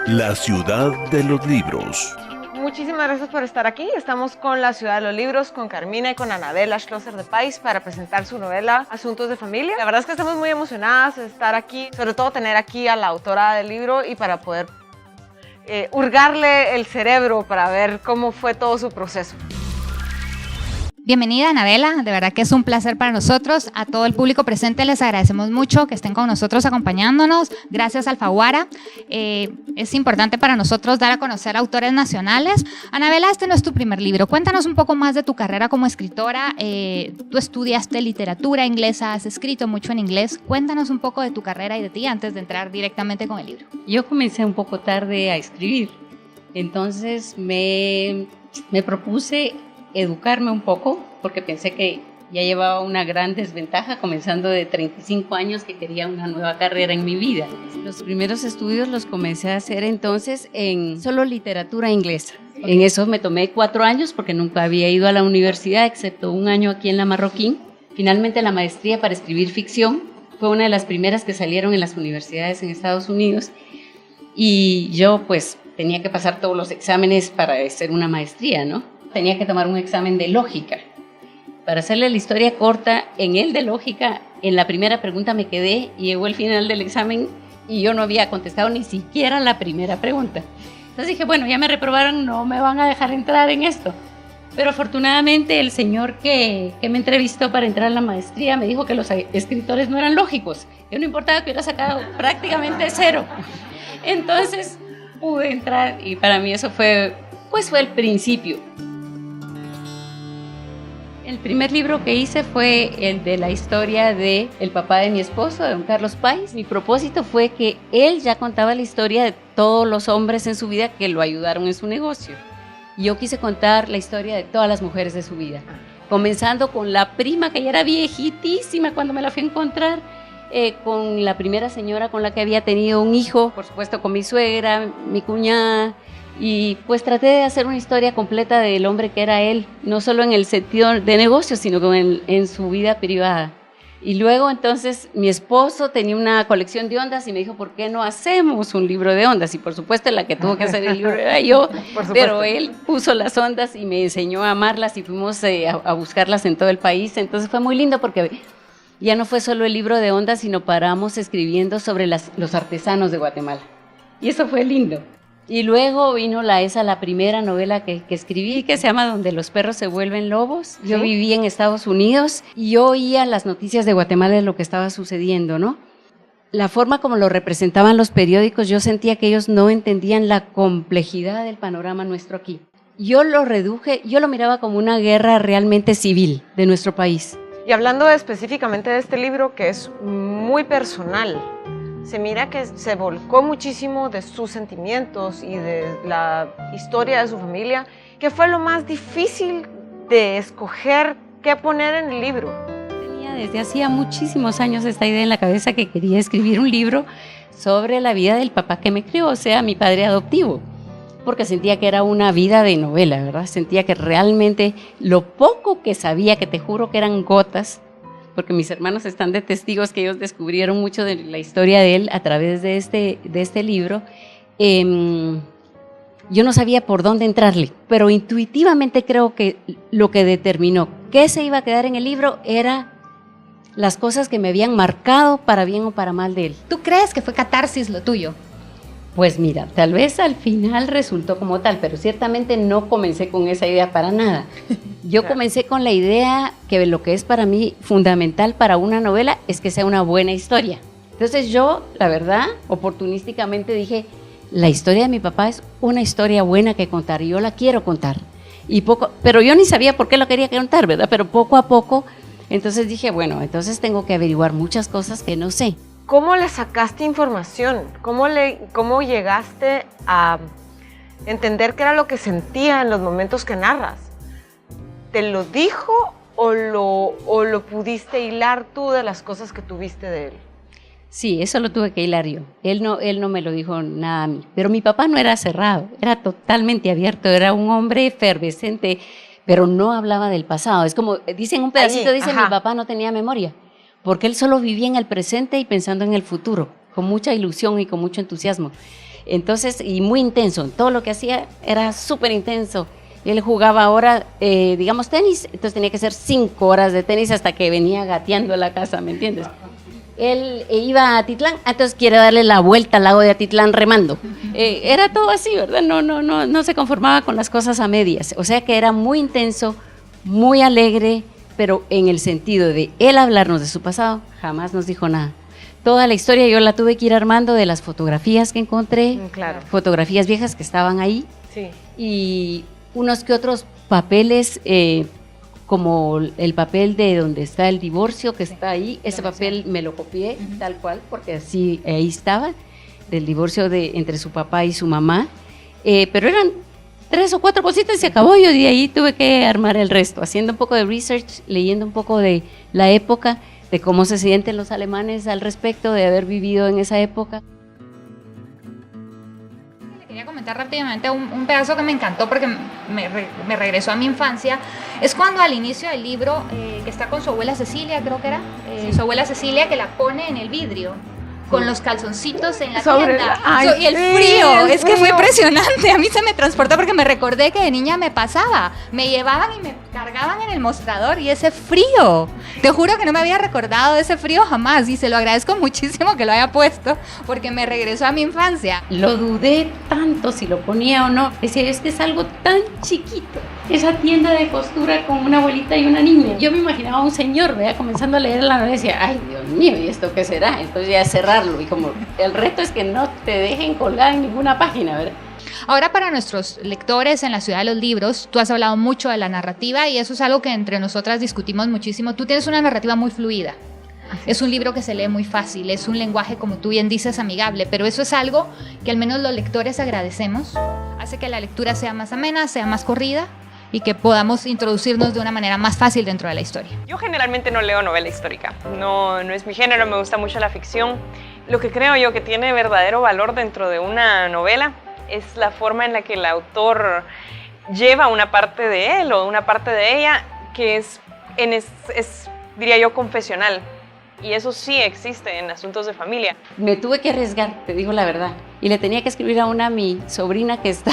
La ciudad de los libros. Muchísimas gracias por estar aquí. Estamos con la Ciudad de los Libros, con Carmina y con Anabela Schlosser de Pais para presentar su novela Asuntos de Familia. La verdad es que estamos muy emocionadas de estar aquí, sobre todo tener aquí a la autora del libro y para poder hurgarle el cerebro para ver cómo fue todo su proceso. Bienvenida, Anabela, de verdad que es un placer para nosotros. A todo el público presente les agradecemos mucho que estén con nosotros acompañándonos. Gracias, Alfaguara. Es importante para nosotros dar a conocer autores nacionales. Anabela, este no es tu primer libro. Cuéntanos un poco más de tu carrera como escritora. Tú estudiaste literatura inglesa, has escrito mucho en inglés. Cuéntanos un poco de tu carrera y de ti antes de entrar directamente con el libro. Yo comencé un poco tarde a escribir, entonces me propuse educarme un poco, porque pensé que ya llevaba una gran desventaja, comenzando de 35 años, que quería una nueva carrera en mi vida. Los primeros estudios los comencé a hacer entonces en solo literatura inglesa. En eso me tomé 4 años, porque nunca había ido a la universidad, excepto un año aquí en la Marroquín. Finalmente la maestría para escribir ficción fue una de las primeras que salieron en las universidades en Estados Unidos, y yo pues tenía que pasar todos los exámenes para hacer una maestría, ¿no? Tenía que tomar un examen de lógica. Para hacerle la historia corta, en el de lógica, en la primera pregunta me quedé y llegó el final del examen y yo no había contestado ni siquiera la primera pregunta. Entonces dije, bueno, ya me reprobaron, no me van a dejar entrar en esto. Pero afortunadamente el señor que me entrevistó para entrar a la maestría me dijo que los escritores no eran lógicos, que no importaba que hubiera sacado prácticamente 0. Entonces pude entrar y para mí eso fue el principio. El primer libro que hice fue el de la historia de el papá de mi esposo, de don Carlos Pais. Mi propósito fue que él ya contaba la historia de todos los hombres en su vida que lo ayudaron en su negocio. Yo quise contar la historia de todas las mujeres de su vida, comenzando con la prima, que ya era viejitísima cuando me la fui a encontrar, con la primera señora con la que había tenido un hijo, por supuesto con mi suegra, mi cuñada. Y pues traté de hacer una historia completa del hombre que era él, no solo en el sentido de negocio, sino en su vida privada. Y luego entonces mi esposo tenía una colección de ondas y me dijo, ¿por qué no hacemos un libro de ondas? Y por supuesto la que tuvo que hacer el libro era yo, pero él puso las ondas y me enseñó a amarlas y fuimos a buscarlas en todo el país. Entonces fue muy lindo porque ya no fue solo el libro de ondas, sino paramos escribiendo sobre los artesanos de Guatemala. Y eso fue lindo. Y luego vino la primera novela que escribí, que se llama Donde los perros se vuelven lobos. Yo viví en Estados Unidos y yo oía las noticias de Guatemala de lo que estaba sucediendo, ¿no? La forma como lo representaban los periódicos, yo sentía que ellos no entendían la complejidad del panorama nuestro aquí. Yo lo reduje, yo lo miraba como una guerra realmente civil de nuestro país. Y hablando específicamente de este libro, que es muy personal, se mira que se volcó muchísimo de sus sentimientos y de la historia de su familia. ¿Qué fue lo más difícil de escoger qué poner en el libro? Tenía desde hacía muchísimos años esta idea en la cabeza que quería escribir un libro sobre la vida del papá que me crió, o sea, mi padre adoptivo, porque sentía que era una vida de novela, ¿verdad? Sentía que realmente lo poco que sabía, que te juro que eran gotas, porque mis hermanos están de testigos que ellos descubrieron mucho de la historia de él a través de este libro. Yo no sabía por dónde entrarle, pero intuitivamente creo que lo que determinó qué se iba a quedar en el libro era las cosas que me habían marcado para bien o para mal de él. ¿Tú crees que fue catarsis lo tuyo? Pues mira, tal vez al final resultó como tal, pero ciertamente no comencé con esa idea para nada. Yo comencé con la idea que lo que es para mí fundamental para una novela es que sea una buena historia. Entonces yo, la verdad, oportunísticamente dije, la historia de mi papá es una historia buena que contar y yo la quiero contar. Pero yo ni sabía por qué lo quería contar, ¿verdad? Pero poco a poco, entonces dije, bueno, entonces tengo que averiguar muchas cosas que no sé. ¿Cómo le sacaste información? ¿Cómo llegaste a entender qué era lo que sentía en los momentos que narras? ¿Te lo dijo o lo pudiste hilar tú de las cosas que tuviste de él? Sí, eso lo tuve que hilar yo. Él no me lo dijo nada a mí. Pero mi papá no era cerrado, era totalmente abierto, era un hombre efervescente, pero no hablaba del pasado. Es como, dicen un pedacito, mi papá no tenía memoria, porque él solo vivía en el presente y pensando en el futuro. mucha ilusión y con mucho entusiasmo. Entonces, y muy intenso, todo lo que hacía era súper intenso. Él jugaba ahora, digamos, tenis, entonces tenía que hacer 5 horas de tenis hasta que venía gateando a la casa, ¿me entiendes? Él iba a Atitlán, entonces quiere darle la vuelta al lago de Atitlán remando. Era todo así, ¿verdad? No se conformaba con las cosas a medias. O sea que era muy intenso, muy alegre, pero en el sentido de él hablarnos de su pasado, jamás nos dijo nada. Toda la historia yo la tuve que ir armando de las fotografías que encontré, Claro. fotografías viejas que estaban ahí, Sí. y unos que otros papeles, como el papel de donde está el divorcio que está ahí, ese papel me lo copié tal cual, porque así ahí estaba, del divorcio entre su papá y su mamá, pero eran 3 o 4 cositas y se acabó. Yo de ahí tuve que armar el resto, haciendo un poco de research, leyendo un poco de la época, de cómo se sienten los alemanes al respecto de haber vivido en esa época. Quería comentar rápidamente un pedazo que me encantó porque me regresó a mi infancia. Es cuando al inicio del libro, que está con su abuela Cecilia, creo que era, su abuela Cecilia, que la pone en el vidrio con los calzoncitos en la tienda. Y el frío, es que fue impresionante. A mí se me transportó porque me recordé que de niña me pasaba. Me llevaban y me cargaban en el mostrador y ese frío. Te juro que no me había recordado de ese frío jamás y se lo agradezco muchísimo que lo haya puesto porque me regresó a mi infancia. Lo dudé tanto si lo ponía o no. Decía, es que es algo tan chiquito. Esa tienda de costura con una abuelita y una niña. Yo me imaginaba a un señor, ¿verdad? Comenzando a leer la novela y decía, ay, Dios mío, ¿y esto qué será? Entonces ya cerrarlo. Y como el reto es que no te dejen colgada en ninguna página, ¿verdad? Ahora, para nuestros lectores en la Ciudad de los Libros, tú has hablado mucho de la narrativa y eso es algo que entre nosotras discutimos muchísimo. Tú tienes una narrativa muy fluida. Es un libro que se lee muy fácil, es un lenguaje, como tú bien dices, amigable, pero eso es algo que al menos los lectores agradecemos. Hace que la lectura sea más amena, sea más corrida y que podamos introducirnos de una manera más fácil dentro de la historia. Yo generalmente no leo novela histórica, no es mi género, me gusta mucho la ficción. Lo que creo yo que tiene verdadero valor dentro de una novela es la forma en la que el autor lleva una parte de él o una parte de ella que es diría yo, confesional. Y eso sí existe en asuntos de familia. Me tuve que arriesgar, te digo la verdad. Y le tenía que escribir a mi sobrina que está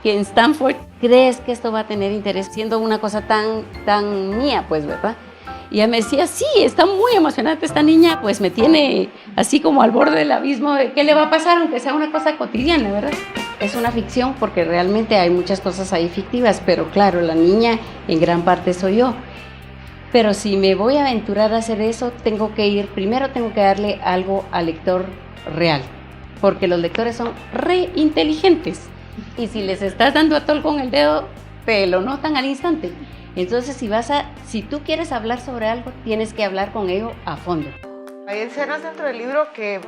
en Stanford. ¿Crees que esto va a tener interés siendo una cosa tan mía, pues, verdad? Y ella me decía, sí, está muy emocionante esta niña, pues me tiene así como al borde del abismo de qué le va a pasar, aunque sea una cosa cotidiana, ¿verdad? Es una ficción porque realmente hay muchas cosas ahí fictivas, pero claro, la niña en gran parte soy yo. Pero si me voy a aventurar a hacer eso, primero tengo que darle algo al lector real, porque los lectores son re inteligentes y si les estás dando a tol con el dedo, te lo notan al instante. Entonces, si tú quieres hablar sobre algo, tienes que hablar con ello a fondo. Hay escenas dentro del libro que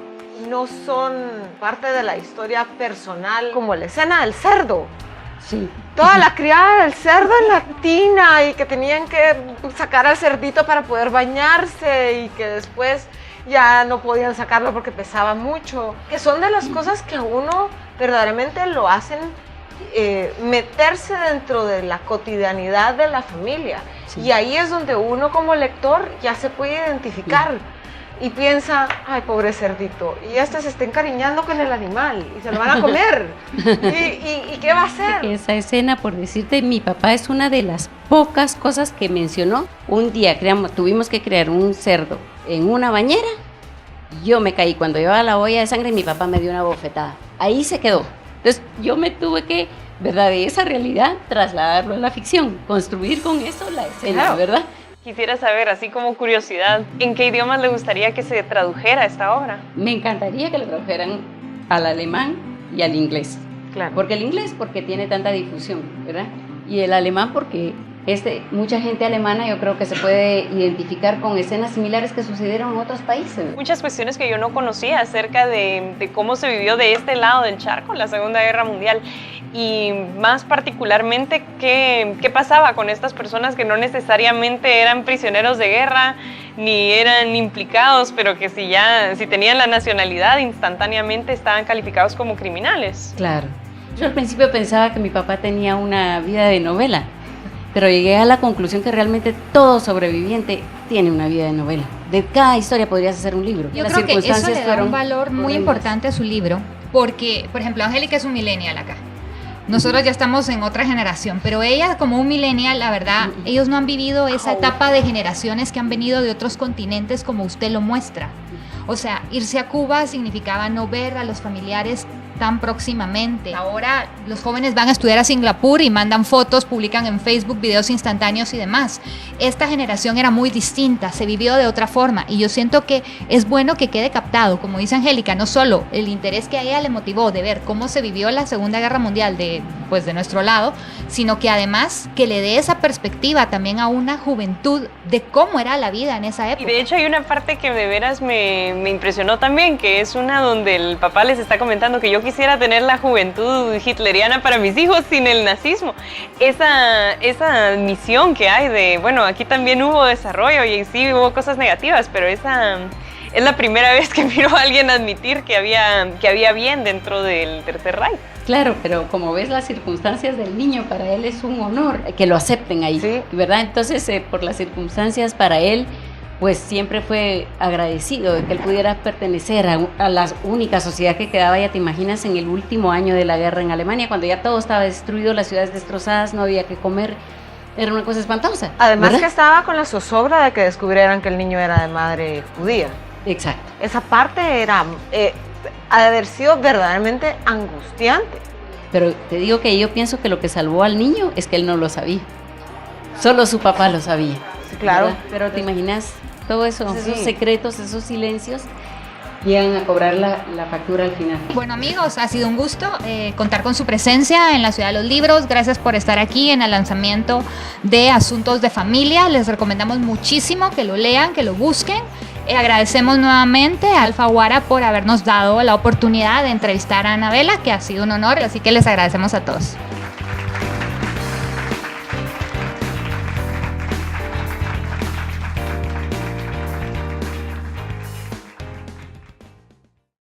no son parte de la historia personal, como la escena del cerdo. Sí. Toda la criada del cerdo en la tina y que tenían que sacar al cerdito para poder bañarse y que después ya no podían sacarlo porque pesaba mucho. Que son de las cosas que a uno verdaderamente lo hacen meterse dentro de la cotidianidad de la familia. Sí. Y ahí es donde uno como lector ya se puede identificar. Sí. Y piensa, ay, pobre cerdito, y se está encariñando con el animal y se lo van a comer. ¿Y qué va a hacer? Esa escena, por decirte, mi papá es una de las pocas cosas que mencionó. Un día tuvimos que crear un cerdo en una bañera. Yo me caí cuando llevaba la olla de sangre y mi papá me dio una bofetada. Ahí se quedó. Entonces yo me tuve que, ¿verdad?, de esa realidad trasladarlo a la ficción, construir con eso la escena, claro. ¿Verdad? Quisiera saber, así como curiosidad, ¿en qué idiomas le gustaría que se tradujera esta obra? Me encantaría que lo tradujeran al alemán y al inglés. Claro. Porque el inglés, porque tiene tanta difusión, ¿verdad? Y el alemán, porque mucha gente alemana yo creo que se puede identificar con escenas similares que sucedieron en otros países. Muchas cuestiones que yo no conocía acerca de cómo se vivió de este lado del charco en la Segunda Guerra Mundial. Y más particularmente, ¿qué pasaba con estas personas que no necesariamente eran prisioneros de guerra ni eran implicados, pero que si tenían la nacionalidad instantáneamente estaban calificados como criminales? Claro. Yo al principio pensaba que mi papá tenía una vida de novela, pero llegué a la conclusión que realmente todo sobreviviente tiene una vida de novela. de cada historia podrías hacer un libro. Yo Las creo que eso circunstancias le da fueron un valor muy horrendas. importante a su libro, porque, por ejemplo, Angélica es un millennial acá. Nosotros ya estamos en otra generación, pero ella como un millennial, la verdad, ellos no han vivido esa etapa de generaciones que han venido de otros continentes como usted lo muestra. O sea, irse a Cuba significaba no ver a los familiares tan próximamente. Ahora los jóvenes van a estudiar a Singapur y mandan fotos, publican en Facebook videos instantáneos y demás. Esta generación era muy distinta, se vivió de otra forma y yo siento que es bueno que quede captado, como dice Angélica, no solo el interés que a ella le motivó de ver cómo se vivió la Segunda Guerra Mundial de nuestro lado, sino que además que le dé esa perspectiva también a una juventud de cómo era la vida en esa época. Y de hecho hay una parte que de veras me impresionó también, que es una donde el papá les está comentando que yo quisiera tener la juventud hitleriana para mis hijos sin el nazismo. Esa misión que hay de, bueno, aquí también hubo desarrollo y sí hubo cosas negativas, pero esa es la primera vez que miro a alguien admitir que había bien dentro del Tercer Reich. Claro, pero como ves las circunstancias del niño, para él es un honor que lo acepten ahí, Sí. ¿verdad? Entonces, por las circunstancias para él, pues siempre fue agradecido de que él pudiera pertenecer a la única sociedad que quedaba. Ya te imaginas en el último año de la guerra en Alemania, cuando ya todo estaba destruido, las ciudades destrozadas, no había que comer, era una cosa espantosa. Además ¿verdad? que estaba con la zozobra de que descubrieran que el niño era de madre judía. Exacto. Esa parte era, ha de haber sido verdaderamente angustiante. Pero te digo que yo pienso que lo que salvó al niño es que él no lo sabía. Solo su papá lo sabía. Sí, claro. ¿verdad? Pero te imaginas todo eso, Sí, esos sí. secretos, esos silencios, llegan a cobrar la factura al final. Bueno amigos, ha sido un gusto contar con su presencia en la Ciudad de los Libros. Gracias por estar aquí en el lanzamiento de Asuntos de Familia. Les recomendamos muchísimo que lo lean, que lo busquen. Agradecemos nuevamente a Alfaguara por habernos dado la oportunidad de entrevistar a Anabela, que ha sido un honor, así que les agradecemos a todos.